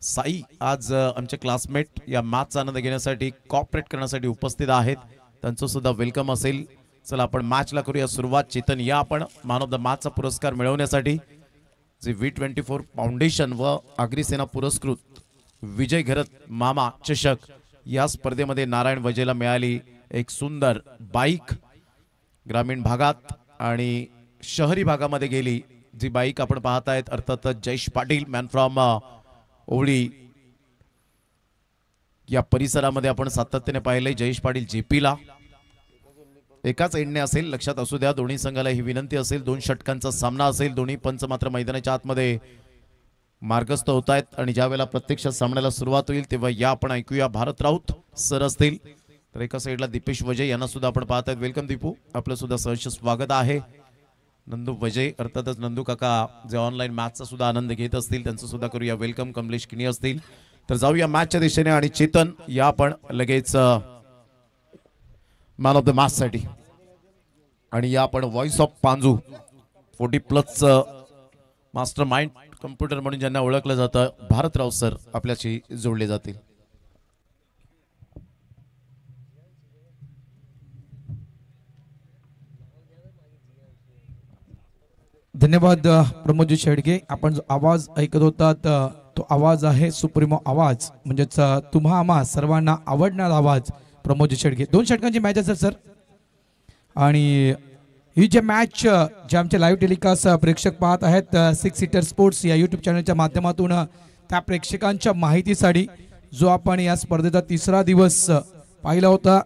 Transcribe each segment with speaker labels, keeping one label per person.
Speaker 1: साई आज आमचे क्लासमेट या मॅचचा आनंद घेण्यासाठी कॉपरेट करण्यासाठी उपस्थित आहेत, त्यांचं सुद्धा वेलकम असेल। चला आपण मॅचला करूया सुरुवात। चेतन या आपण मॅन ऑफ द मॅचचा पुरस्कार मिळवण्यासाठी जे V24 फाउंडेशन व अग्रिसेना पुरस्कृत विजय घरत मामा चषक या स्पर्धेमध्ये नारायण वजेला मिळाली एक सुंदर बाईक। ग्रामीण भागात आणि शहरी भागामध्ये गेली जी बाईक आपण पाहत आहेत, अर्थातच जयेश पाटील मॅन फ्रॉम ओवळी या परिसरामध्ये आपण सातत्याने पाहिले। जयेश पाटील जेपीला एकाच एंडने असेल, लक्षात असू द्या। दोन्ही संघाला ही विनंती असेल, 2 षटकांचा सामना असेल। दोन्ही पंच मात्र मैदानाच्या आतमध्ये मार्गस्थ होत आहेत आणि ज्यावेळेला प्रत्यक्ष सामन्याला सुरुवात होईल तेव्हा या आपण ऐकूया भारत राऊत सर असतील। तर एका साईडला दीपेश वजे यांना सुद्धा आपण पाहत आहेत। वेलकम दीपू, आपलं सुद्धा सहर्ष स्वागत आहे। नंदू वजे अर्थातच नंदू काका जे ऑनलाईन मॅचचा सुद्धा आनंद घेत असतील त्यांचं सुद्धा करूया वेलकम। कमलेश किनी असतील तर जाऊया मॅचच्या दिशेने आणि चेतन या आपण लगेच मॅन ऑफ द मॅच साठी आणि या आपण voice of Panju 40+ mastermind computer म्हणून ज्यांना ओळखलं जातं भारतराव सर आपल्याशी जोडले जातील।
Speaker 2: धन्यवाद प्रमोदजी शेडगे। आपण जो आवाज ऐकत होतात तो आवाज आहे सुप्रीमो आवाज, म्हणजेच तुम्हा आम्हा सर्वांना आवडणारा आवाज प्रमोदजी शेडगे। 2 षटकांची मॅच असेल सर आणि ही जे मॅच जे आमचे लाईव्ह टेलिकास्ट प्रेक्षक पाहत आहेत 6 सीटर स्पोर्ट्स या यूट्यूब चॅनलच्या माध्यमातून, त्या प्रेक्षकांच्या माहितीसाठी जो आपण या स्पर्धेचा 3रा दिवस पाहिला होता,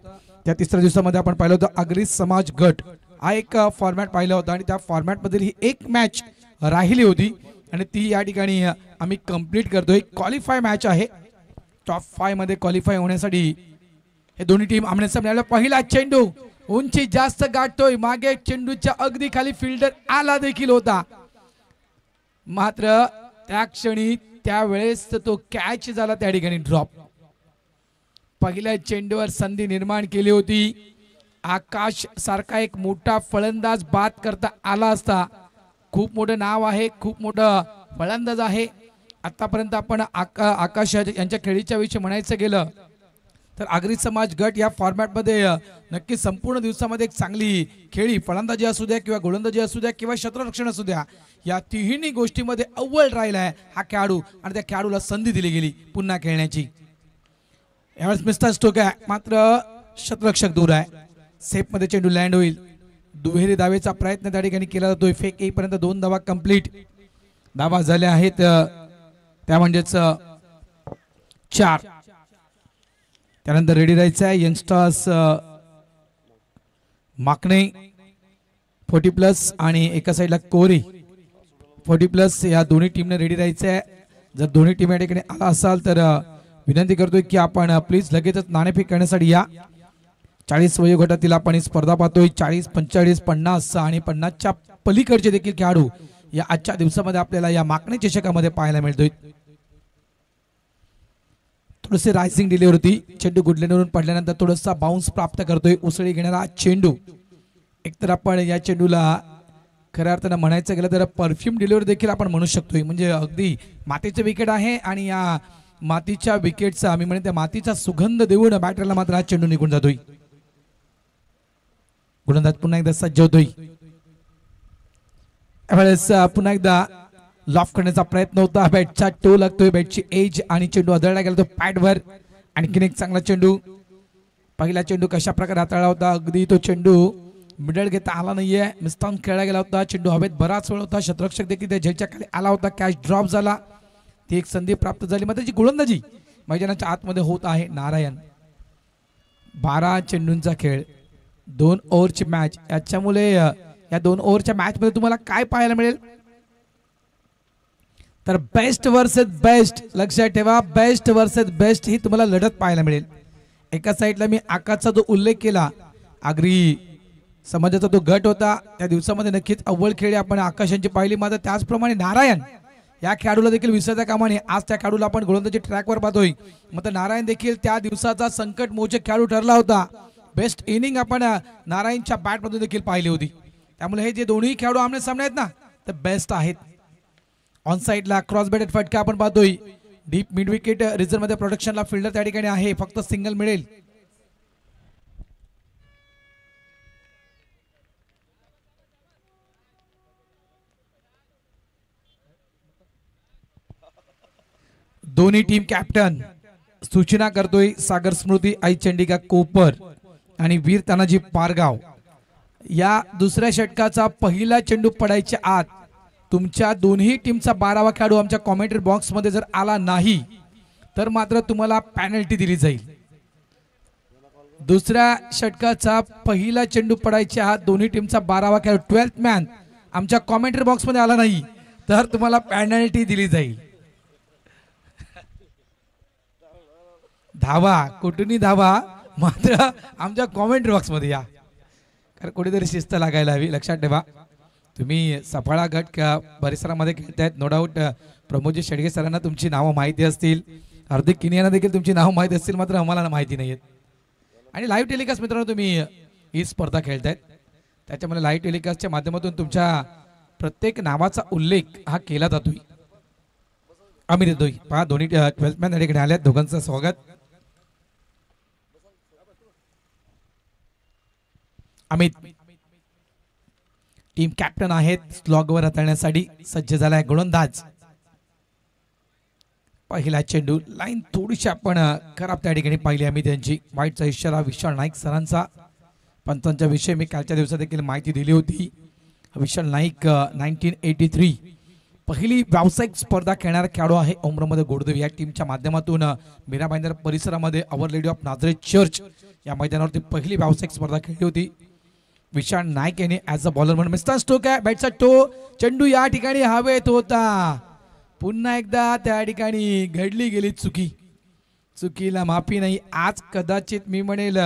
Speaker 2: त्या 3ऱ्या दिवसामध्ये आपण पाहिलं होतं आगरी समाज गट हा एक फॉर्मॅट पाहिला होता आणि त्या फॉर्मॅट मधील ही एक मॅच राहिली होती आणि ती या ठिकाणी आम्ही कंप्लीट करतोय। क्वालिफाय मॅच आहे, टॉप 5 मध्ये क्वालिफाय होण्यासाठी हे दोन्ही टीम आमने सामने। पहिला चेंडू उंची जास्त गाठतोय, मागे चेंडूच्या अगदी खाली फिल्डर आला देखील होता, मात्र त्या क्षणी त्यावेळेस तो कॅच झाला, त्या ठिकाणी ड्रॉप। पहिल्या चेंडूवर संधी निर्माण केली होती, आकाश सारखा एक मोठा फलंदाज बाद करता आला असता। खूप मोठं नाव आहे, खूप मोठं फलंदाज आहे। आतापर्यंत आपण आकाश यांच्या खेळीच्या विषयी म्हणायचं गेलं तर आगरी समाज गट या फॉर्मॅटमध्ये नक्की संपूर्ण दिवसामध्ये एक चांगली खेळी, फलंदाजी असू द्या किंवा गोलंदाजी असू द्या किंवा क्षेत्ररक्षण असू द्या, या तिन्ही गोष्टीमध्ये अव्वल राहिला आहे हा खेळाडू आणि त्या खेळाडूला संधी दिली गेली पुन्हा खेळण्याची। यावेळेस मिस्टर स्टोक आहे, मात्र क्षेत्ररक्षक दूर आहे। सेफ मध्ये चेंडू लँड होईल, दुहेरी दावेचा प्रयत्न त्या ठिकाणी केला जातोय। फेक येईपर्यंत 2 धावा कंप्लीट, धावा झाल्या आहेत त्या म्हणजेच 4। त्यानंतर रेडी राहायचं आहे यंगस्टर्स माकणे 40+ आणि एका साईडला कोरी 40+, या दोन्ही टीमने रेडी राहायचं आहे। जर दोन्ही टीम या ठिकाणी आला असाल तर विनंती करतोय की आपण प्लीज लगेचच नाणेफेक करण्यासाठी या। 40 वयोगटातील आपण ही स्पर्धा पाहतोय। 40, 45, 50 आणि 50च्या पलीकडचे देखील खेळाडू या आजच्या दिवसामध्ये आपल्याला या माकणे चषकामध्ये पाहायला मिळतोय। थोडेसे रायझिंग डिले होती, चेंडू गुडलेनवरून पडल्यानंतर थोडासा बाउन्स प्राप्त करतोय उसळी घेणारा चेंडू। एकतर आपण या चेंडूला खऱ्या अर्थानं म्हणायचं गेलं तर परफ्यूम डिलिव्हरी देखील आपण म्हणू शकतोय, म्हणजे अगदी मातीचे विकेट आहे आणि या मातीच्या विकेटचा मी म्हणते मातीचा सुगंध देऊन बॅटरला मात्र हा चेंडू निघून जातोय। गोलंदाज पुन्हा एकदा सज्ज होतोय, यावेळेस पुन्हा एकदा लॉफ करण्याचा प्रयत्न होता, बॅटचा टो लागतोय, बॅटची एज आणि चेंडू आदळला गेला तो पॅडवर। आणखीन एक चांगला चेंडू, पहिला चेंडू कशा प्रकारे हाताळला होता, अगदी तो चेंडू मिडल घेता आला नाहीये, मिस्टाऊन खेळला गेला होता, चेंडू हवेत बराच वेळ होता, क्षेत्ररक्षक देखील त्या झेलच्या खाली आला होता, कॅच ड्रॉप झाला, ती एक संधी प्राप्त झाली। मात्र जी गोलंदाजी मैदानाच्या आतमध्ये होत आहे नारायण, 12 चेंडूंचा खेळ, 2 ओव्हरची मॅच, याच्यामुळे या 2 ओव्हरच्या मॅच मध्ये तुम्हाला काय पाहायला मिळेल तर बेस्ट वर्सेस बेस्ट, लक्षात ठेवा बेस्ट वर्सेस बेस्ट ही तुम्हाला लढत पाहायला मिळेल। एका साईडला मी आकाशचा जो उल्लेख केला, आगरी समाजाचा तो गट होता, त्या दिवसामध्ये नक्कीच अव्वल खेळी आपण आकाशांची पाहिली, मात्र त्याचप्रमाणे नारायण या खेळाडूला देखील विसरता कामा नये। आज त्या खेळाडूला आपण गोलंदाजी ट्रॅकवर पाहतोय, मात्र नारायण देखील त्या दिवसाचा संकट मोचक खेळाडू ठरला होता। बेस्ट इनिंग आपण नारायणच्या बॅट मधून देखील पाहिली होती, त्यामुळे हे जे दोन्ही खेळाडू आमने सामने आहेत ना तर बेस्ट आहेत। ऑन साइडला क्रॉस बॅटेड फटका आपण पाहतोय, डीप मिड विकेट रिझर्व मध्ये प्रोडक्शनला फिल्डर त्या ठिकाणी आहे, फक्त सिंगल मिळेल. दोन्ही टीम कॅप्टन सूचना करतोय सागर स्मृती आई चंडिका कोपर आणि वीर तानाजी पारगाव. या दुसऱ्या षटकाचा पहिला चेंडू पडायच्या आत तुमच्या दोन्ही टीमचा 12वा खेळाडू आमच्या कॉमेंट्री बॉक्स मध्ये जर आला नाही तर मात्र तुम्हाला पेनल्टी दिली जाईल. दुसऱ्या षटकाचा पहिला चेंडू पडायच्या आत दोन्ही टीमचा 12वा खेळाडू 12th मॅन आमच्या कॉमेंट्री बॉक्स मध्ये आला नाही तर तुम्हाला पेनल्टी दिली जाईल. धावा कुठूनही धावा, मात्र आमच्या कॉमेंट्री बॉक्स मध्ये या, कारण कुठेतरी शिस्त लागायला हवी. लक्षात ठेवा, तुम्ही सफाळा गट परिसरामध्ये खेळतायत, नो डाऊट प्रमोदजी शेडगे सरांना तुमची नावं माहिती असतील, हार्दिक किनियांना देखील तुमची नावं माहिती असतील, मात्र आम्हाला माहिती नाही आहेत. आणि लाईव्ह टेलिकास्ट मित्रांनो तुम्ही ही स्पर्धा खेळतायत, त्याच्यामुळे लाईव्ह टेलिकास्टच्या माध्यमातून तुमच्या प्रत्येक नावाचा उल्लेख हा केला जातोय. आम्ही देतोय. पहा दोन्ही 12th मॅन इकडे आल्यात, दोघांचं स्वागत. अमित टीम कॅप्टन आहेत, स्लॉगवर हाताळण्यासाठी सज्ज झालाय गोलंदाज. पहिला चेंडू लाईन थोडीशी आपण खराब त्या ठिकाणी पाहिली आम्ही त्यांची. वाईटचा इशारा विशाल नाईक सरांचा. पंचांच्या विषयी मी कालच्या दिवसात देखील माहिती दिली होती. विशाल नाईक 1983 पहिली व्यावसायिक स्पर्धा खेळणारा खेळाडू आहे उमरमध्ये गोडदेव या टीमच्या माध्यमातून मीरा भाईंदर परिसरामध्ये our lady of Nazareth church या मैदानावरती पहिली व्यावसायिक स्पर्धा खेळली होती. विशाल नाईक यांनी ऍज अ बॉलर म्हणून मिस्टर स्टोक आहे, बॅटचा टो, चेंडू या ठिकाणी हवेत होता. पुन्हा एकदा त्या ठिकाणी घडली गेली चुकी, चुकीला माफी नाही. आज कदाचित मी म्हणेल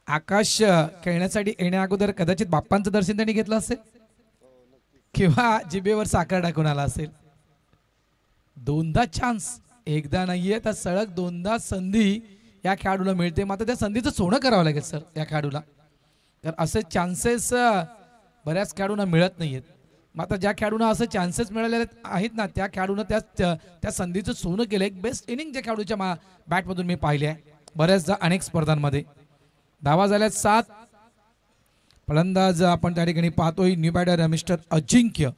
Speaker 2: आकाश खेळण्यासाठी येण्या अगोदर कदाचित बाप्पांचं दर्शन त्यांनी घेतलं असेल किंवा जिभेवर साखर टाकून आला असेल. दोनदा चान्स, एकदा नाहीये तर सलग दोनदा संधी या खेळाडूला मिळते, मात्र त्या संधीचं सोनं करावं लागेल सर या खेळाडूला. तर असे चान्सेस बऱ्याच खेळाडूंना मिळत नाहीयेत, मात्र ज्या खेळाडूंना असे चान्सेस मिळालेले आहेत ना त्या खेळाडूंना त्या संधीचं सोनं केलं. एक बेस्ट इनिंग ज्या खेळाडूच्या बॅटमधून मी पाहिले आहे बऱ्याचदा अनेक स्पर्धांमध्ये. धावा झाल्यात 7. फलंदाज आपण त्या ठिकाणी पाहतोय न्यू बॅटर मिस्टर अजिंक्य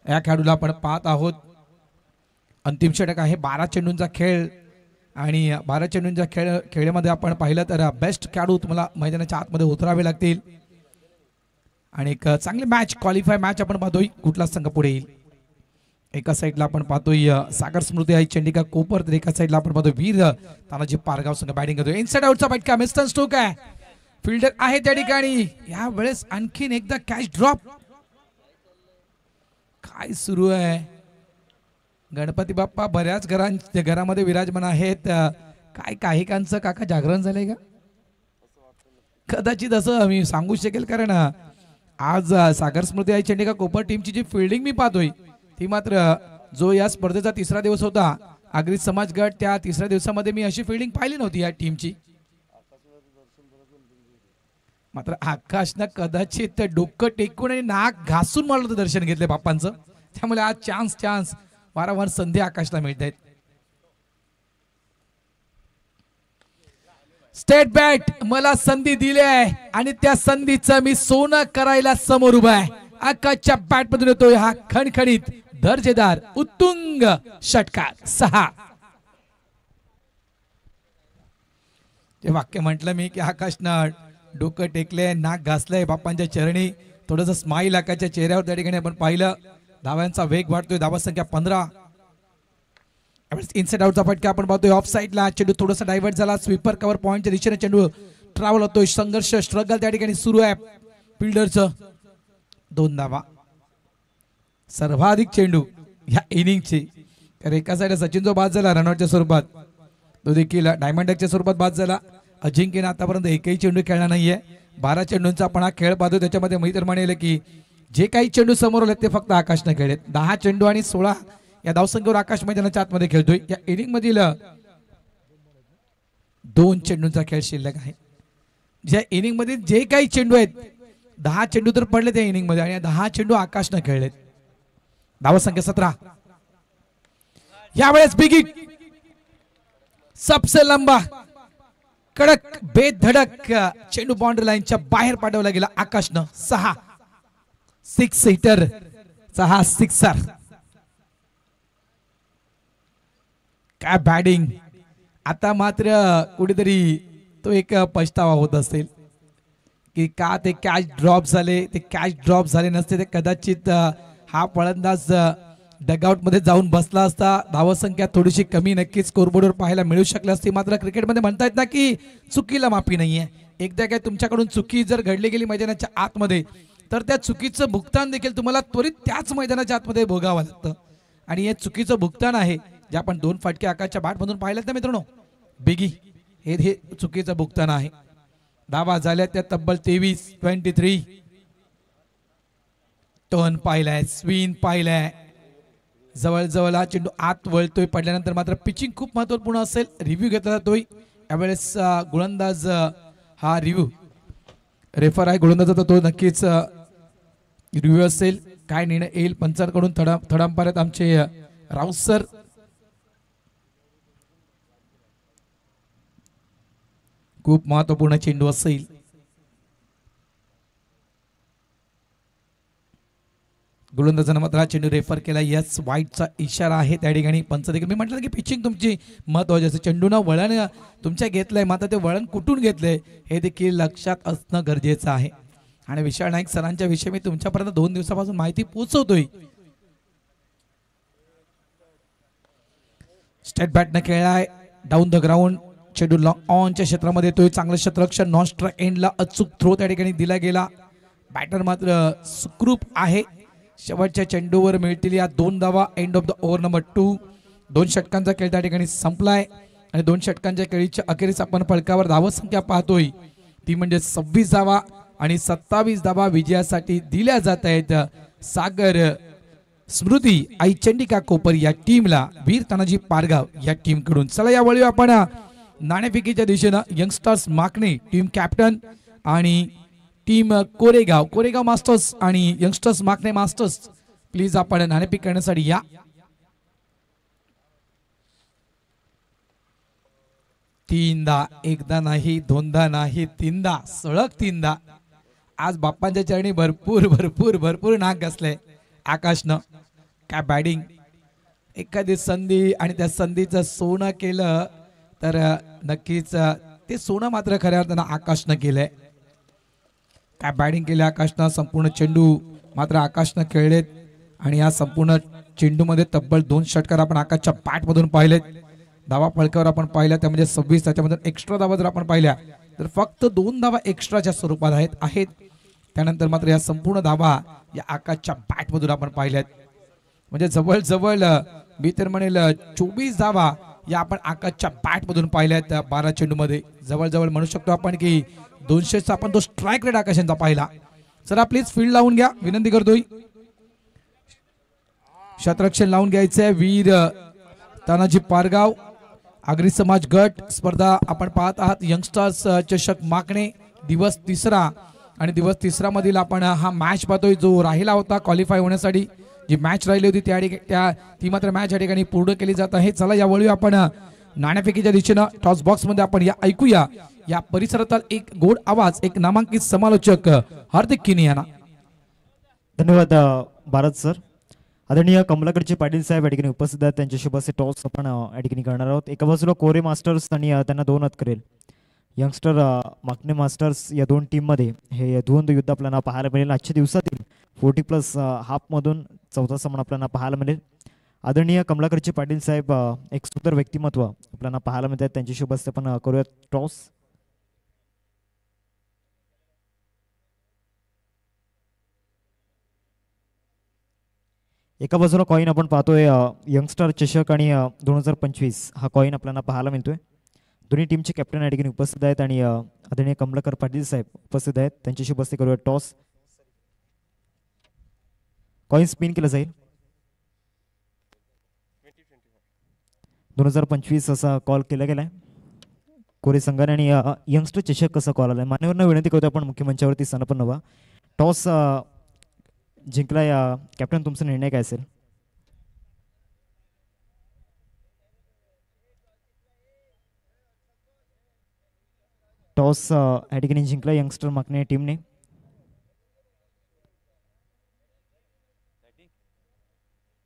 Speaker 2: या खेळाडूला आपण पाहत आहोत. अंतिम षटक आहे, 12 चेंडूंचा खेळ आणि 12 चेंडूंच्या खेळामध्ये आपण पाहिलं तर बेस्ट खेळाडू तुम्हाला मैदानाच्या आतमध्ये उतरावे लागतील आणि एक चांगली मॅच क्वालिफाय मॅच आपण पाहतोय. कुठला संघ पुढे येईल? एका साईडला आपण पाहतोय सागर स्मृती आई चंडिका कोपर, तर एका साईडला आपण पाहतोय वीर तानाजी पारगाव संघ बॅटिंग करतोय. इनसाइड आउटचा फटका, मिस्टर स्टोक आहे, फिल्डर आहे त्या ठिकाणी. या वेळेस आणखीन एकदा कॅच ड्रॉप. काय सुरू आहे? गणपती बाप्पा बऱ्याच घरामध्ये विराजमान आहेत. काय काहीकांचं काका जागरण झालंय का? कदाचित असं मी सांगू शकेल, कारण आज सागर स्मृती आई चंडिका कोपर टीमची जी फिल्डिंग मी पाहतोय ती मात्र जो या स्पर्धेचा तिसरा दिवस होता आगरी समाज गट, त्या तिसऱ्या दिवसामध्ये मी अशी फिल्डिंग पाहिली नव्हती या टीमची. मात्र आकाशनं कदाचित डोकं टेकून आणि नाक घासून मला दर्शन घेतले बाप्पांचं, त्यामुळे आज चान्स वारंवार संधी आकाशला मिळत आहेत. स्टेट बॅट मला संधी दिली आहे आणि त्या संधीचं मी सोनं करायला समोर उभा आहे. आकाशच्या बॅट मधून येतोय हा खणखणीत दर्जेदार उत्तुंग षटकार 6. ते वाक्य म्हटलं मी की आकाशनं डोकं टेकले, नाक घासलंय बाप्पांच्या चरणी, थोडंसं स्माईल आकाशच्या चेहऱ्यावर त्या ठिकाणी आपण पाहिलं. धावांचा वेग वाढतोय, धावा संख्या 15. इनसाइड आउटचा फटका आपण पाहतोय ऑफ साइडला. चेंडू थोडासा डायव्हर्ट झाला, स्वीपर कव्हर पॉइंटच्या दिशेने चेंडू ट्रॅव्हल होतोय. संघर्ष स्ट्रगल त्या ठिकाणी सुरू आहे फिल्डरचं. 2 धावा, सर्वाधिक चेंडू या इनिंगचे. तर एका साईड सचिन जो बाद झाला रनआउटच्या स्वरूपात, तो देखील डायमंड डकच्या स्वरूपात बाद झाला. अजिंक्यने आतापर्यंत एकही चेंडू खेळला नाहीये. 12 चेंडूंचा आपण हा खेळ पाहतो, त्याच्यामध्ये मी तर म्हणेल की जे काही चेंडू समोर आले ते फक्त आकाशने खेळलेत. 10 चेंडू आणि 16 या धावसंख्येवर आकाश मैदानाच्या आतमध्ये खेळतोय. या इनिंग मधील 2 चेंडूंचा खेळ शिल्लक आहे. ज्या इनिंग मध्ये जे काही चेंडू आहेत 10 चेंडू तर पडले त्या इनिंग मध्ये आणि 10 चेंडू आकाशने खेळलेत. धावा संख्या 17. यावेळेस बिगी सबसे लंबा कडक बेधडक चेंडू बाउंड्री लाईनच्या बाहेर पाठवला गेला आकाशनं. 6 हिटर 6 सिक्सर. काय बॅटिंग. आता मात्र कुठेतरी तो एक पछतावा होत असेल की का ते कॅच ड्रॉप झाले. ते कॅच ड्रॉप झाले नसते ते कदाचित हा फलंदाज डगआउट मध्ये जाऊन बसला असता. धावसंख्या थोडीशी कमी नक्कीच स्कोरबोर्डवर पाहायला मिळू शकली असती. मात्र क्रिकेटमध्ये म्हणतायत ना की चुकीला माफी नाहीये. एकदा काय तुमच्याकडून चुकी जर घडली गेली मैदानाच्या आतमध्ये तर त्या चुकीचं भुगतान देखील तुम्हाला त्वरित त्याच मैदानाच्या आतमध्ये भोगावं लागतं. आणि हे चुकीचं भुगतान आहे जे आपण 2 फटके आकाशच्या बॅटमधून पाहिलेत ना मित्रांनो. बिगी हे चुकीचं भुगतान आहे. धावा झाल्या त्या तब्बल 23. टर्न पाहिलाय, स्विन पाहिलाय. जवळ हा चेंडू आत वळतोय. पडल्यानंतर मात्र पिचिंग खूप महत्वपूर्ण असेल. रिव्ह्यू घेतला जातोय यावेळेस. गोलंदाज हा रिव्ह्यू रेफर आहे गोलंदाजाचा, तो नक्कीच रिव्ह्यू असेल. काय निर्णय येईल पंचांकडून. थर्ड अंपायर आहेत आमचे राऊत सर. खूप महत्वपूर्ण चेंडू असेल. गोलंदाजानं मात्र हा चेंडू रेफर केला. यस वाईटचा इशारा आहे त्या ठिकाणी. पंच देखील मी म्हटलं की पिचिंग तुमची महत्वाची असते. चेंडूनं वळण तुमच्या घेतलंय मात्र ते वळण कुठून घेतलंय हे देखील लक्षात असणं गरजेचं आहे. आणि विशाल नाईक सरांच्या विषयी मी तुमच्यापर्यंत 2 दिवसापासून माहिती पोहोचवतोय. स्टेट बॅटनं खेळलाय डाऊन द ग्राउंड. चेंडू लॉंग ऑनच्या क्षेत्रामध्ये येतोय. चांगलं क्षेत्ररक्षण नॉन स्ट्राइक एंडला अचूक थ्रो त्या ठिकाणी दिला गेला. बॅटर मात्र सुखरूप आहे. शेवटच्या चेंडूवर मिळतील या 2 धावा. End of the over number 2. 2 षटकांचा खेळ त्या ठिकाणी संपलाय आणि 2 षटकांच्या खेळीच्या अखेरीस आपण फलकावर धावसंख्या पाहतोय ती म्हणजे 26 धावा आणि 27 धावा विजयासाठी दिल्या जात आहेत सागर स्मृती आई चंडिका कोपर या टीमला, वीर तानाजी पारगाव या टीम कडून. चला यावेळी आपण नाणेफेकीच्या दिशेनं यंगस्टर्स माकणे टीम कॅप्टन आणि टीम कोरेगाव मास्टर्स आणि यंगस्टर्स माकणे मास्टर्स प्लीज आपण नाणेफेक करण्यासाठी या. तीनदा, एकदा नाही, दोनदा नाही, तीनदा, सलग तीनदा. आज बाप्पांच्या चरणी भरपूर भरपूर भरपूर नाक घासले आकाशनं. काय बॅटिंग. एखादी संधी आणि त्या संधीचं सोनं केलं तर नक्कीच ते सोनं मात्र खऱ्या अर्थानं आकाशनं केलंय. काय बॅटिंग केली आकाशनं. संपूर्ण चेंडू मात्र आकाशनं खेळलेत आणि या संपूर्ण चेंडूमध्ये तब्बल 2 षटकार आपण आकाशच्या बॅटमधून पाहिलेत. धावा फलकावर आपण पाहिल्या त्यामध्ये 26. त्याच्यामधून एक्स्ट्रा धावा जर आपण पाहिल्या तर फक्त 2 धावा एक्स्ट्राच्या स्वरूपात आहेत. त्यानंतर मात्र या संपूर्ण धावा या आकाशच्या बॅटमधून आपण पाहिल्यात. म्हणजे जवळ मी तर म्हणेल 24 धावा या आपण आकाशच्या बॅटमधून पाहिल्यात 12 चेंडूमध्ये. जवळ म्हणू शकतो आपण की 200चा आपण तो स्ट्राईक रेट आकाशांचा पाहिला. चला प्लीज फील्ड लावून घ्या विनंती करतोय. क्षेत्ररक्षण लावून घ्यायचंय. वीर तानाजी पारगाव आगरी समाज गट स्पर्धा आपण पाहत आहात. यंगस्टर्स चषक माकणे दिवस 3 आणि दिवस 3 मधील आपण हा मॅच पाहतोय जो राहिला होता क्वालिफाय होण्यासाठी. जी मॅच राहिली होती ती मात्र मॅच या ठिकाणी पूर्ण केली जात आहे. चला यावेळी आपण नाणेफेकीच्या दिशेनं टॉस बॉक्स मध्ये आपण या ऐकूया या परिसरातील एक गोड आवाज एक नामांकित समालोचक हार्दिक किनी यांना.
Speaker 3: धन्यवाद भारत सर. आदरणीय कमलाकरचे पाटील साहेब या ठिकाणी उपस्थित आहेत. त्यांच्याशी बस टॉस आपण या ठिकाणी करणार आहोत. एका बाजूला कोरे मास्टर्स आणि त्यांना 2 हात करेल यंगस्टर माकणे मास्टर्स या 2 टीममध्ये हे द्वंद्व युद्ध आपल्याला पाहायला मिळेल. आजच्या दिवसातील 40+ हाफमधून 4था सामना आपल्याला पाहायला मिळेल. आदरणीय कमलाकरचे पाटील साहेब एक सुंदर व्यक्तिमत्व आपल्याला पाहायला मिळतात. त्यांच्याशी बस आपण करूयात टॉस. एका बाजूला कॉईन आपण पाहतोय यंगस्टर चषक आणि 2025 हा कॉईन आपल्याला पाहायला मिळतोय. दोन्ही टीमचे कॅप्टन या ठिकाणी उपस्थित आहेत आणि आदरणीय कमलाकर पाटील साहेब उपस्थित आहेत. त्यांच्याशी बसते करूया टॉस. कॉईन स्पिन केलं जाईल. 2025 असा कॉल केला गेलाय कोरे संघाने आणि यंगस्टर चषक कसा कॉल आलाय. मान्यवरांना विनंती करतो आपण मुख्यमंचावरती स्थान पण नवा. टॉस जिंकलाय कॅप्टन, तुमचा निर्णय काय असेल. टॉस या ठिकाणी जिंकला यंगस्टर माकणे टीमने.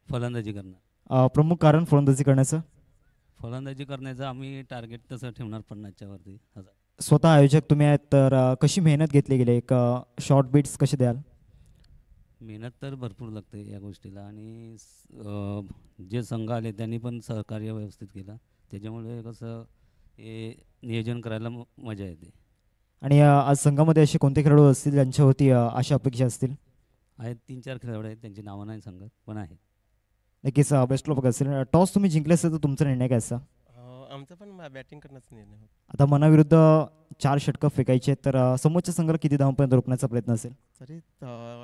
Speaker 4: फलंदाजी करणार.
Speaker 3: प्रमुख कारण फलंदाजी करण्याचं?
Speaker 4: फलंदाजी करण्याचं आम्ही टार्गेट तसं ठेवणार 50च्या वरती.
Speaker 3: स्वतः आयोजक तुम्ही आहेत तर कशी मेहनत घेतली गेली, एक शॉर्ट बीट्स कसे द्याल?
Speaker 4: मेहनत तर भरपूर लागते या गोष्टीला आणि जे संघ आले त्यांनी पण सहकार्य व्यवस्थित केलं, त्याच्यामुळे कसं हे नियोजन करायला मजा येते.
Speaker 3: आणि आज संघामध्ये असे कोणते खेळाडू असतील ज्यांच्यावरती अशा अपेक्षा असतील?
Speaker 4: आहेत 3-4 खेळाडू आहेत, त्यांची नावं नाही सांगत पण आहेत.
Speaker 3: नक्कीच बेस्ट ऑफ लक असेल. टॉस तुम्ही जिंकले असेल तर तुमचा निर्णय काय असा?
Speaker 5: आमचा पण बॅटिंग करण्याचा निर्णय होता.
Speaker 3: आता मनाविरुद्ध 4 षटकं फेकायचे तर समोरच्या संघाला किती धावांपर्यंत रोखण्याचा प्रयत्न असेल?
Speaker 5: तरी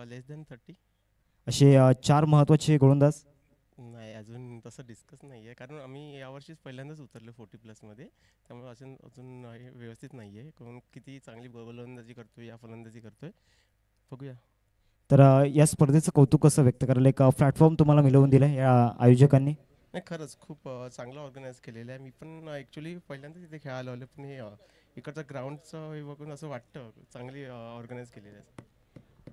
Speaker 5: लेस दॅन 30.
Speaker 3: असे 4 महत्त्वाचे गोलंदाज?
Speaker 5: नाही, अजून तसं डिस्कस नाही आहे, कारण आम्ही यावर्षीच पहिल्यांदाच उतरलो 40+मध्ये, त्यामुळे अजून व्यवस्थित नाही आहे. कोण किती चांगली गोलंदाजी करतोय या फलंदाजी करतोय बघूया.
Speaker 3: तर या स्पर्धेचं कौतुक कसं व्यक्त करायला एक प्लॅटफॉर्म तुम्हाला मिळवून दिलं या आयोजकांनी?
Speaker 5: नाही, खरंच खूप चांगलं ऑर्गनाईज केलेलं आहे. मी पण ॲक्च्युली पहिल्यांदाच इथे खेळायला आलो, पण हे इकडचं ग्राउंडचं हे बघून असं वाटतं चांगली ऑर्गनाईज केलेलं आहे.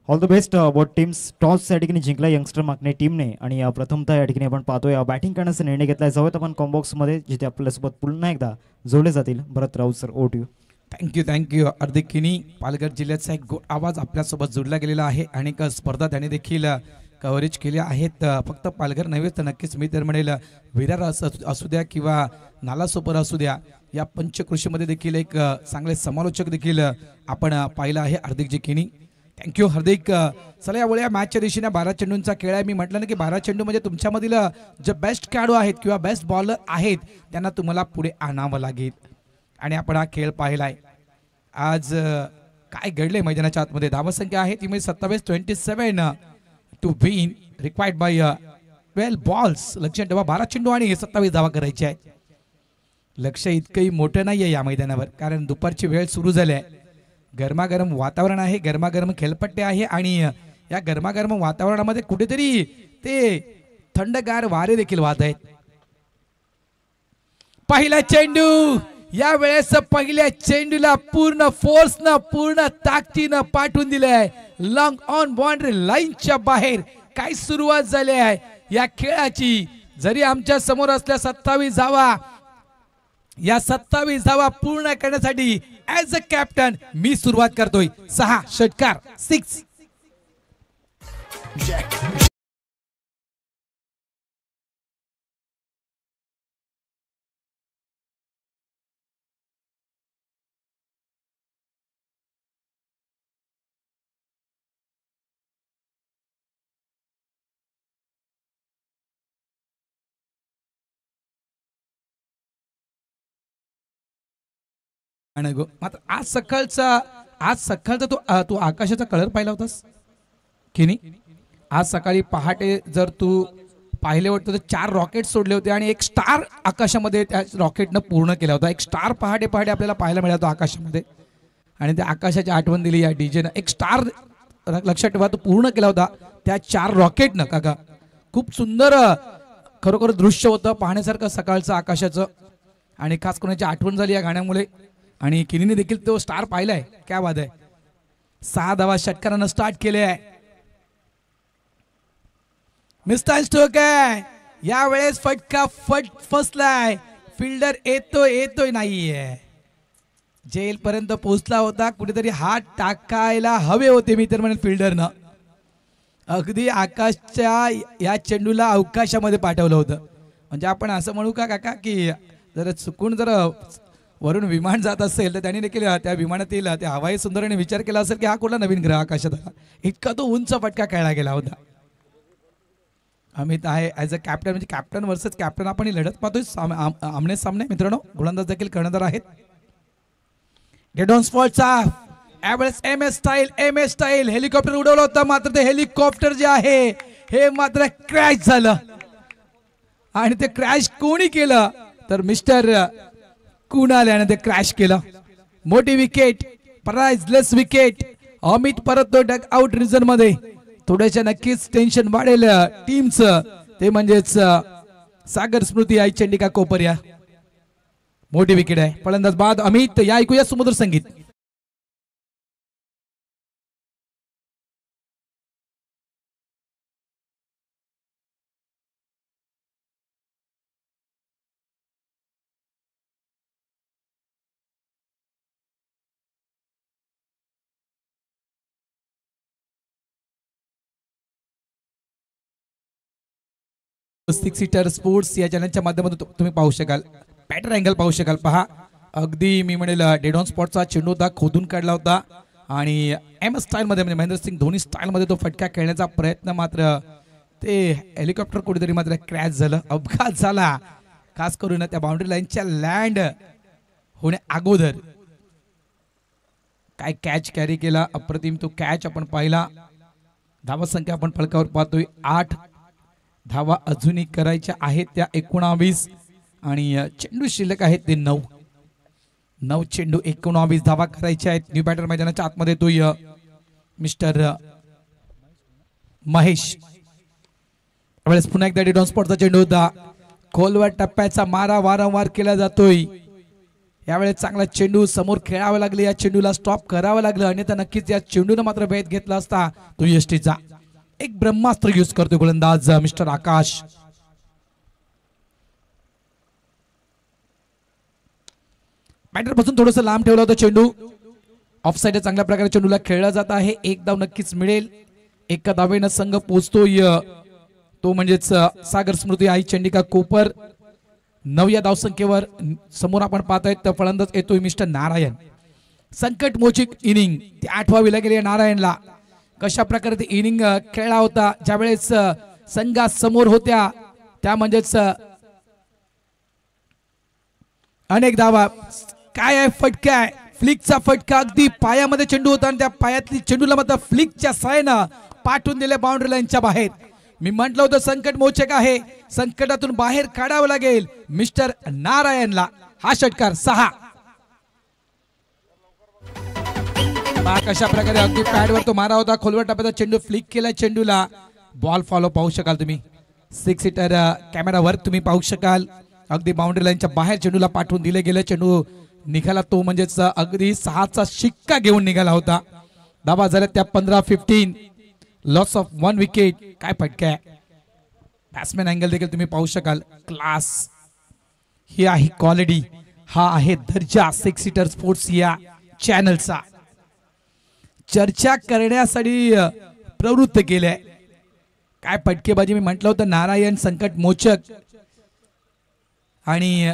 Speaker 3: All the best both teams. Toss या ठिकाणी जिंकला यंगस्टर माकणे टीमने आणि प्रथमतः या ठिकाणी आपण पाहतोय बॅटिंग करण्याचा निर्णय घेतला. जाऊयात आपण कॉम्बॉक्समध्ये जिथे आपल्यासोबत पुन्हा एकदा जोडले जातील Bharat Raut sir. Over to you.
Speaker 2: Thank you. Hardik Kini, Palghar जिल्ह्याचा एक गोड आवाज आपल्यासोबत जोडला गेलेला आहे. अनेक स्पर्धा त्याने देखील कव्हरेज केल्या आहेत. फक्त पालघर नव्हेच तर नक्कीच मी तर म्हणेल विरार असू द्या किंवा नालासोपारा असू द्या, या पंचकृषीमध्ये देखील एक चांगले समालोचक देखील आपण पाहिलं आहे. हार्दिकजी किनी, थँक्यू हार्दिक. चला या मॅचच्या दिवशी 12 चेंडूंचा खेळ आहे. मी म्हटलं ना की 12 चेंडू म्हणजे तुमच्यामधील जे बेस्ट खेळाडू आहेत किंवा बेस्ट बॉलर आहेत त्यांना तुम्हाला पुढे आणावं लागेल आणि आपण हा खेळ पाहिलाय. आज काय घडले मैदानाच्या आतमध्ये? धावसंख्या आहे ती म्हणजे 27-27 to win required by 12 balls. लक्षात ठेवा 12 चेंडू आणि 27 धावा करायच्या आहेत. लक्ष इतकंही मोठं नाहीये या मैदानावर, कारण दुपारची वेळ सुरू झाली आहे. गरमागरम वातावरण आहे, गरमागरम खेळपट्टे आहे आणि या गरमागरम वातावरणामध्ये कुठेतरी ते थंडगार वारे देखील वाहत आहेत. पहिला चेंडू या वेळेस पहिल्या चेंडूला पूर्ण फोर्सनं पूर्ण ताकदीनं पाठवून दिलंय लॉंग ऑन बाउंड्री लाईनच्या बाहेर. काय सुरुवात झाली आहे या खेळाची. जरी आमच्या समोर असल्या 27 धावा, या 27 धावा पूर्ण करण्यासाठी ऍज अ कॅप्टन मी सुरुवात करतोय. 6 षटकार 6. मात्र आज सकाळचा तू आकाशाचा कलर पाहिला होतास की नाही? आज सकाळी पहाटे जर तू पाहिले होते तर 4 रॉकेट सोडले होते आणि एक स्टार आकाशामध्ये त्या रॉकेटनं पूर्ण केला होता. एक स्टार पहाटे आपल्याला पाहायला मिळाला आकाशामध्ये आणि त्या आकाशाची आठवण दिली या डीजेनं. एक स्टार लक्षात ठेवा तो पूर्ण केला होता त्या 4 रॉकेटनं. काका खूप सुंदर खरोखर दृश्य होतं पाहण्यासारखं सकाळचं आकाशाचं आणि खास कोणाची आठवण झाली या गाण्यामुळे आणि किनीने देखील तो स्टार पाहिलाय. क्या बात आहे. 6 धावा षटकारानं स्टार्ट केले आहे. मिस्टर स्टोक आहे या वेळेस फटका फसलाय. फिल्डर येतोय नाहीये. जेल पर्यंत पोहोचला होता, कुठेतरी हात टाकायला हवे होते मी तर म्हणेन फिल्डरनं. अगदी आकाशच्या या चेंडूला अवकाशामध्ये पाठवलं होतं. म्हणजे आपण असं म्हणू का काका की जर चुकून जर वरून विमान जात असेल तर त्यांनी देखील त्या विमानातील त्या हवाई सुंदराने विचार केला असेल की हा कुठला नवीन ग्रह आकाशात आला. इतका तो उंच फटका खेळला गेला होता. अमित आहे ॲज अ कॅप्टन, म्हणजे कॅप्टन वर्सेस कॅप्टन आपण लढत पाहतोय आमने सामने. मित्रांनो गोलंदाज देखील कर्णधार आहेत. गेट ऑन स्पॉटचा यावेळेस एम एस स्टाईल हेलिकॉप्टर उडवलं होतं, मात्र ते हेलिकॉप्टर जे आहे हे मात्र क्रॅश झालं. आणि ते क्रॅश कोणी केलं तर मिस्टर कुणाल याने ते क्रॅश केलं. मोठी विकेट, प्राइजलेस विकेट. अमित परत तो डग आउट रिझन मध्ये. थोड्याशा नक्कीच टेन्शन वाढेल टीमचं, ते म्हणजेच सागर स्मृती आई चंडिका कोपरिया. मोठी विकेट आहे. फलंदाज बाद अमित. या ऐकूया सुमधुर संगीत. सिक्स सीटर स्पोर्ट्स या चॅनलच्या माध्यमातून तुम्ही पाहू शकाल, बॅटर अँगल पाहू शकाल. पहा, अगदी मी म्हणेल डेड ऑन स्पॉटचा चेंडू होता, खोदून काढला होता आणि एम स्टाईल मध्ये म्हणजे महेंद्रसिंग धोनी स्टाईल मध्ये तो फटका खेळण्याचा प्रयत्न, मात्र ते हेलिकॉप्टर कुठेतरी मात्र क्रॅश झालं, अपघात झाला. खास करून त्या बाउंड्री लाईनच्या लँड होण्या अगोदर काय कॅच कॅरी केला, अप्रतिम तो कॅच आपण पाहिला. धावा संख्या आपण फलकावर पाहतोय 8 धावा अजूनही करायच्या आहेत त्या 19 आणि चेंडू शिल्लक आहेत ते 9 चेंडू 19 धावा करायच्या आहेत. न्यू बॅटर मैदानाच्या आतमध्ये येतोय मिस्टर महेश. त्यावेळेस पुन्हा एकदा डेड ऑन स्पॉटचा चेंडू होता, खोलवर टप्प्याचा मारा वारंवार केला जातोय. यावेळेस चांगला चेंडू समोर खेळावं लागले, या चेंडूला स्टॉप करावं लागलं, अन्यथा नक्कीच या चेंडूने मात्र भेद घेतला असता तो यष्टीचा. एक ब्रह्मास्त्र यूज करतो गोलंदाज मिस्टर आकाश. बॅटर पासून थोडंसं लांब ठेवला होता चेंडू, ऑफ साइड चांगल्या प्रकारे चेंडूला खेळला जात आहे. एक धाव नक्कीच मिळेल, एका धावेनं संघ पोहोचतोय तो म्हणजेच सागर स्मृती आई चंडिका कोपर. 9 धावसंख्येवर समोर आपण पाहतोय तर फलंदाज येतोय मिस्टर नारायण. संकट मोचिक इनिंग ती 8वी लागेल नारायणला. कशा प्रकारे ते इनिंग खेळला होता ज्यावेळेस संघा समोर होत्या, त्या म्हणजेच अनेक धावा. काय आहे फटका आहे, फ्लिकचा फटका, अगदी पायामध्ये चेंडू होता आणि त्या पायातली चेंडूला मात्र फ्लिकच्या साहाय्यानं पाठवून दिले बाउंड्री लाईनच्या बाहेर. मी म्हटलं होतं संकट मोचक आहे, संकटातून बाहेर काढावं लागेल मिस्टर नारायणला. हा षटकार 6. कशा प्रकारे अगदी पॅडवर तो मारा होता, खोलवर टप्प्याचा चेंडू फ्लिक केला, चेंडूला बॉल फॉलो पाहू शकाल तुम्ही 6 सीटर कॅमेरावर तुम्ही पाहू शकाल. अगदी बाउंड्री लाईनच्या बाहेर चेंडूला पाठवून दिले गेले, चेंडू निघाला तो म्हणजेच अगदी 6चा शिक्का घेऊन निघाला होता. धावा झाल्या त्या 15-15, लॉस ऑफ 1 विकेट. काय फटका आहे, बॅट्समॅन अँगल देखील तुम्ही पाहू शकाल. क्लास, ही आहे क्वालिटी, हा आहे दर्जा 6 सीटर स्पोर्ट्स या चॅनलचा. चर्चा करण्यासाठी प्रवृत्त केलंय. काय फटकेबाजी, मी म्हटलं होतं नारायण संकट मोचक आणि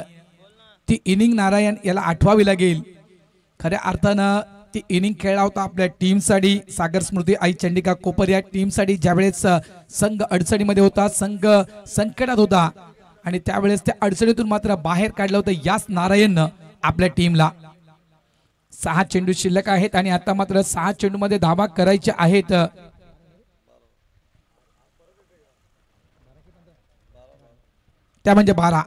Speaker 2: ती इनिंग नारायण याला आठवावी लागेल. खऱ्या अर्थानं ती इनिंग खेळला होता आपल्या टीमसाठी, सागर स्मृती आई चंडिका कोपर या टीमसाठी, ज्यावेळेस संघ अडचणीमध्ये होता, संघ संकटात होता आणि त्यावेळेस त्या अडचणीतून मात्र बाहेर काढलं होतं याच नारायणनं आपल्या टीमला. 6 चेंडू शिल्लक आहेत आणि आता मात्र 6 चेंडू मध्ये धावा करायच्या आहेत. त्या म्हणजे 12.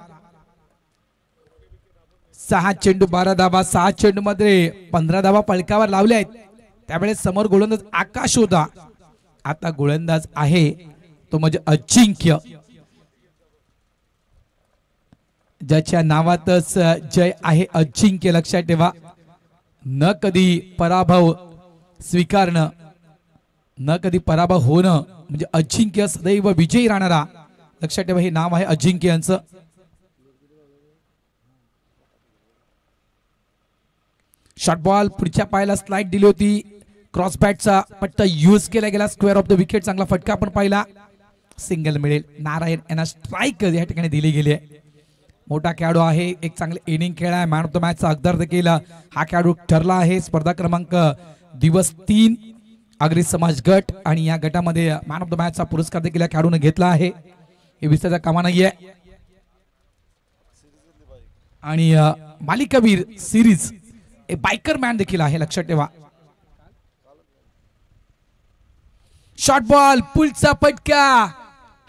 Speaker 2: 6 चेंडू 12 धावा, 6 चेंडू मध्ये 15 धावा पलकावर लावल्या आहेत. त्यावेळेस समोर गोलंदाज आकाश होता, आता गोलंदाज आहे तो म्हणजे अजिंक्य, ज्याच्या नावातच जय आहे अजिंक्य. लक्षात ठेवा, न कधी पराभव स्वीकारणं, न कधी पराभव होणं म्हणजे अजिंक्य, सदैव विजयी राहणारा. लक्षात ठेवा, हे नाव आहे अजिंक्य यांचं. शॉर्ट बॉल पुढच्या पायाला स्लाइड दिली होती, क्रॉस बॅटचा पट्टा यूज केला गेला, स्क्वेअर ऑफ द विकेट चांगला फटका आपण पाहिला. सिंगल मिळेल, नारायण यांना स्ट्राईक या ठिकाणी दिली गेली आहे. मोठा खेळाडू आहे, एक चांगले इनिंग खेळला आहे, मॅन ऑफ द मॅचचा हकदार देखील हा खेळाडू ठरला आहे. स्पर्धा क्रमांक दिवस 3 आगरी समाज गट आणि या गटामध्ये मॅन ऑफ द मॅचचा पुरस्कार देखील या खेळाडूने घेतला आहे. हे विसरायचा कामा नाहीये. आणि मालिकावीर सिरीज बायकर मॅन देखील आहे, लक्षात ठेवा. शॉर्ट बॉल पुलचा फटका,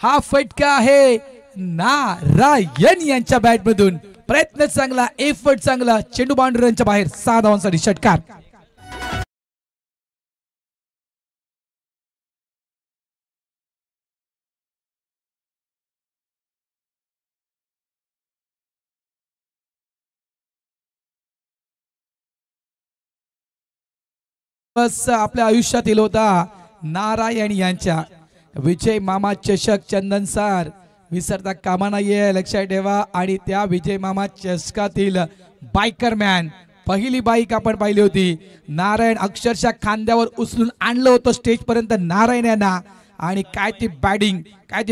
Speaker 2: हा फटका आहे नारायण यांच्या बॅट मधून. प्रयत्न चांगला, एफर्ट चांगला, चेंडू बाउंड्रीच्या बाहेर. 6 धावांसाठी षटकार. बस आपल्या आयुष्यात येईल होता नारायण यांच्या. विजय मामा चषक चंदनसार विसरता कामा नाहीये, लक्षात ठेवा. आणि त्या विजय मामा चषकातील बायकर मॅन पहिली बाईक आपण पाहिली होती. नारायण अक्षरशः खांद्यावर उचलून आणलं होतं स्टेज पर्यंत नारायण यांना आणि काय ती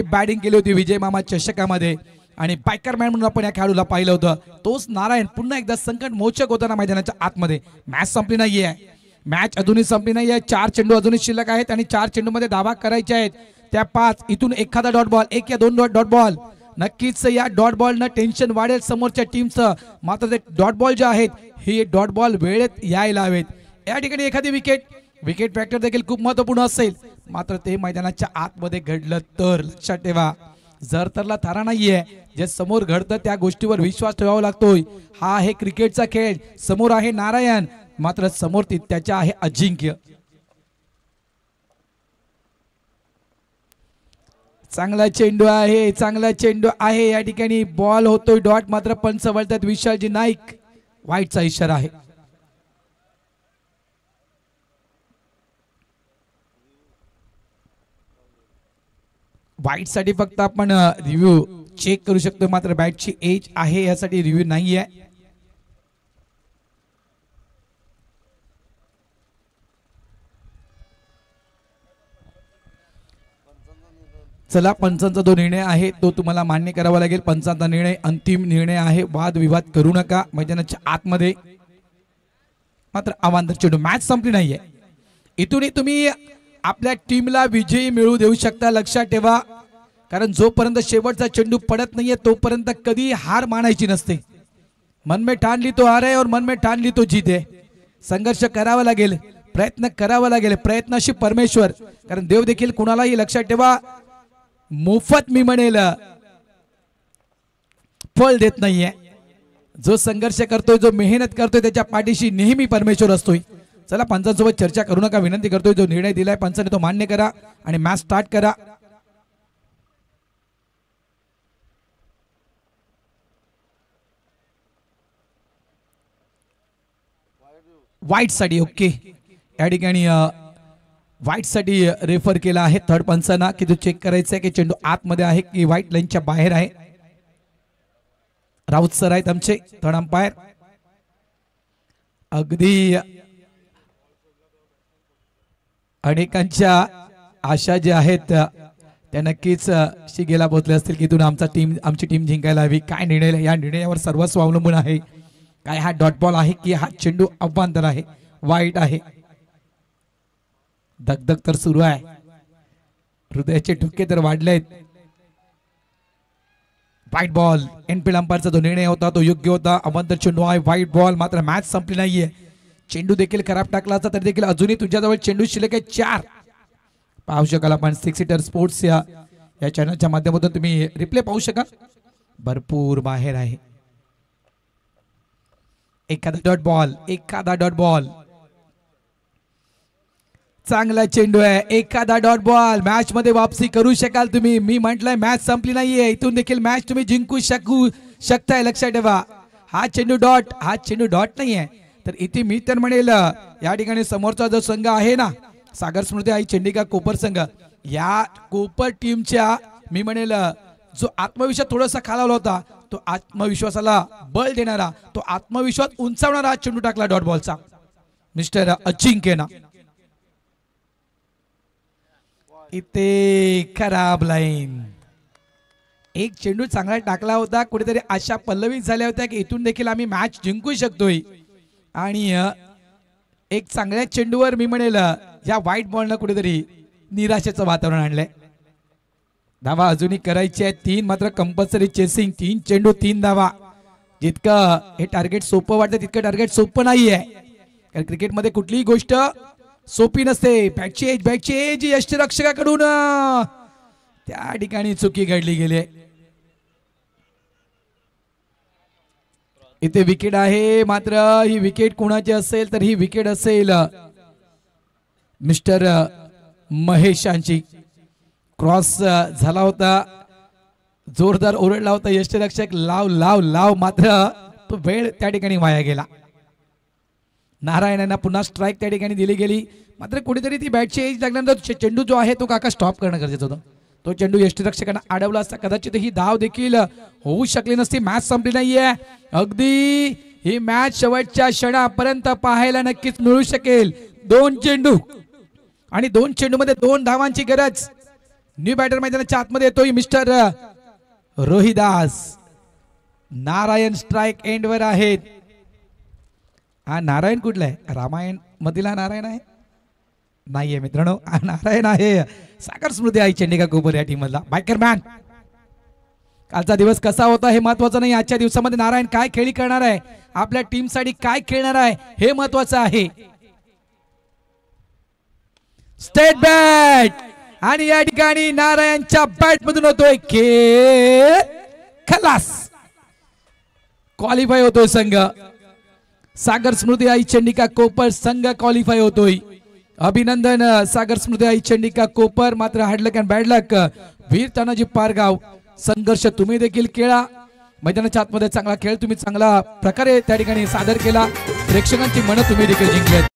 Speaker 2: बॅटिंग केली होती विजय मामा चषकामध्ये. आणि बायकर मॅन म्हणून आपण या खेळाडूला पाहिलं होतं. तोच नारायण पुन्हा एकदा संकट मोचक होताना मैदानाच्या आतमध्ये. मॅच संपली नाहीये, मॅच अजूनही संपली नाहीये. 4 चेंडू अजूनही शिल्लक आहेत आणि 4 चेंडूमध्ये धावा करायच्या आहेत त्या 5. इथून एखादा डॉट बॉल, 1 या 2 डॉट बॉल, नक्कीच या डॉट बॉलनं टेन्शन वाढेल समोरच्या टीमचं. मात्र ते डॉट बॉल जे आहेत हे डॉट बॉल वेळेत यायला हवेत. या ठिकाणी एखादी विकेट फॅक्टर देखील खूप महत्वपूर्ण असेल. मात्र ते मैदानाच्या आतमध्ये घडलं तर लक्षात ठेवा, जर तरला थारा नाहीये. जे समोर घडतं त्या गोष्टीवर विश्वास ठेवावा लागतोय. हा आहे क्रिकेटचा खेळ. समोर आहे नारायण, मात्र समोर त्याच्या आहे अजिंक्य. चांगला चेंडू आहे या ठिकाणी बॉल होतोय डॉट. मात्र पंच वळतात विशालजी नाईक, वाईटचा इशारा आहे. वाईट साठी फक्त आपण रिव्ह्यू चेक करू शकतो, मात्र बॅटची एज आहे यासाठी रिव्ह्यू नाहीये. चला, पंचांचा जो निर्णय आहे तो तुम्हाला मान्य करावा लागेल. पंचांचा निर्णय अंतिम निर्णय आहे. वाद विवाद करू नका मैदानाच्या आतमध्ये. मात्र अवांतर चेंडू, मॅच संपली नाहीये. इथूनही तुम्ही आपल्या टीमला विजयी मिळवू देऊ शकता, लक्षात ठेवा. कारण जोपर्यंत शेवटचा चेंडू पडत नाहीये तोपर्यंत कधी हार मानायची नसते. मन में ठान ली तो हार है और मन में ठान ली तो जीत है. संघर्ष करावा लागेल, प्रयत्न करावा लागेल. प्रयत्नाशी परमेश्वर, कारण देव देखील कुणालाही लक्षात ठेवा मोफत मी म्हणेल फळ देत नाहीये. जो संघर्ष करतोय, जो मेहनत करतोय त्याच्या पाठीशी नेहमी परमेश्वर असतोय. चला, पंचांसोबत चर्चा करू नका, विनंती करतोय. जो निर्णय दिलाय पंचाने तो मान्य करा आणि मॅच स्टार्ट करा. वाईट साठी ओके, या ठिकाणी वाईट साठी रेफर केला आहे थर्ड पंचांना की तो चेक करायचा आहे की चेंडू आतमध्ये आहे की व्हाईट लाईनच्या बाहेर आहे. राऊत सर आहेत आमचे थर्ड अंपायर. अगदी अनेकांच्या आशा ज्या आहेत त्या नक्कीच शिगेला पोहोचल्या असतील की इथून आमची टीम जिंकायला हवी. काय निर्णय, या निर्णयावर सर्वस्व अवलंबून आहे. काय हा डॉट बॉल आहे की हा चेंडू अवांतर आहे, वाईट आहे. धगधग तर सुरू आहे, हृदयाचे ठुके तर वाढलेत. व्हाईट बॉल, एनफिल्ड अंपायरचा जो निर्णय होता तो योग्य होता. अवांतर चेंडू आहे, व्हाईट बॉल. मात्र मॅच संपली नाहीये. चेंडू देखील खराब टाकला असता तरी देखील अजूनही तुझ्याजवळ चेंडू शिल्लक आहे 4. पाहू शकाल आपण सिक्स सीटर स्पोर्ट्स या चॅनलच्या माध्यमातून तुम्ही रिप्ले पाहू शकाल. भरपूर बाहेर आहे. एखादा डॉट बॉल, चांगला चेंडू आहे. एखादा डॉट बॉल, मॅच मध्ये वापसी करू शकाल तुम्ही. मी म्हटलंय मॅच संपली नाहीये, इथून देखील मॅच तुम्ही जिंकू शकताय. लक्षात ठेवा, हा चेंडू डॉट नाहीये. तर इथे मी तर म्हणेल या ठिकाणी समोरचा जो संघ आहे ना, सागर स्मृती आई चंडिका कोपर संघ, या कोपर टीमच्या मी म्हणेल जो आत्मविश्वास थोडासा खालावला होता, तो आत्मविश्वासाला बळ देणारा, तो आत्मविश्वास उंचावणारा चेंडू टाकला डॉट बॉलचा मिस्टर अजिंक्यना. इथे खराब लाईन. एक चेंडू चांगला टाकला होता, कुठेतरी आशा पल्लवित झाल्या होत्या की इथून देखील आम्ही मॅच जिंकू शकतोय. आणि एक चांगल्या चेंडूवर मी म्हणेल या व्हाईट बॉलनं कुठेतरी निराशेचं वातावरण आणलंय. धावा अजूनही करायची आहे 3, मात्र कंपल्सरी चेसिंग. 3 चेंडू 3 धावा. जितकं हे टार्गेट सोपं वाटतं तितकं टार्गेट सोपं नाहीये, कारण क्रिकेटमध्ये कुठलीही गोष्ट सोपी नसते. बॅटची एज यष्टिरक्षकाकडून त्या ठिकाणी चुकी घडली गेली. इथे विकेट आहे, मात्र ही विकेट कोणाची असेल तर ही विकेट असेल मिस्टर महेशांची. क्रॉस झाला होता, जोरदार ओरडला होता यष्टिरक्षक, लाव, मात्र तो वेळ त्या ठिकाणी वाया गेला. नारायणांना पुन्हा स्ट्राईक त्या ठिकाणी दिली गेली. मात्र कुठेतरी ती बॅटची एज लागल्यानंतर चेंडू जो आहे तो काका स्टॉप करणं गरजेचं होतं. तो चेंडू यष्टिरक्षकांना अडवला असता कदाचित ही धाव देखील होऊ शकली नसती. मॅच संपली नाहीये. अगदी ही मॅच शेवटच्या क्षणापर्यंत पाहायला नक्कीच मिळू शकेल. 2 चेंडू आणि 2 चेंडू मध्ये 2 धावांची गरज. न्यू बॅटर मैदानाच्या आतमध्ये येतोय mister Rohidas. Narayan strike end वर आहेत. हा नारायण कुठला आहे? रामायण मधीला नारायण आहे? नाहीये मित्रांनो, नारायण आहे सागर स्मृती आई चंडिका कोपर या टीम मधला बायकर मॅन. कालचा दिवस कसा होता हे महत्वाचं नाही, आजच्या दिवसामध्ये नारायण काय खेळी करणार आहे, आपल्या टीम साठी काय खेळणार आहे हे महत्वाचं आहे. स्टेट बॅट आणि या ठिकाणी नारायणच्या बॅट मधून होतोय खेळ खलास. क्वालिफाय होतोय संघ. सागर स्मृती आई चंडिका कोपर संघ क्वालिफाय होतोय. अभिनंदन सागर स्मृती आई चंडिका कोपर. मात्र हार्डलक अँड बॅड लक वीर तानाजी पारगाव. संघर्ष तुम्ही देखील खेळा. मैदानाच्या आतमध्ये चांगला खेळ तुम्ही चांगला प्रकारे त्या ठिकाणी सादर केला. प्रेक्षकांची मनं तुम्ही देखील जिंकलेत.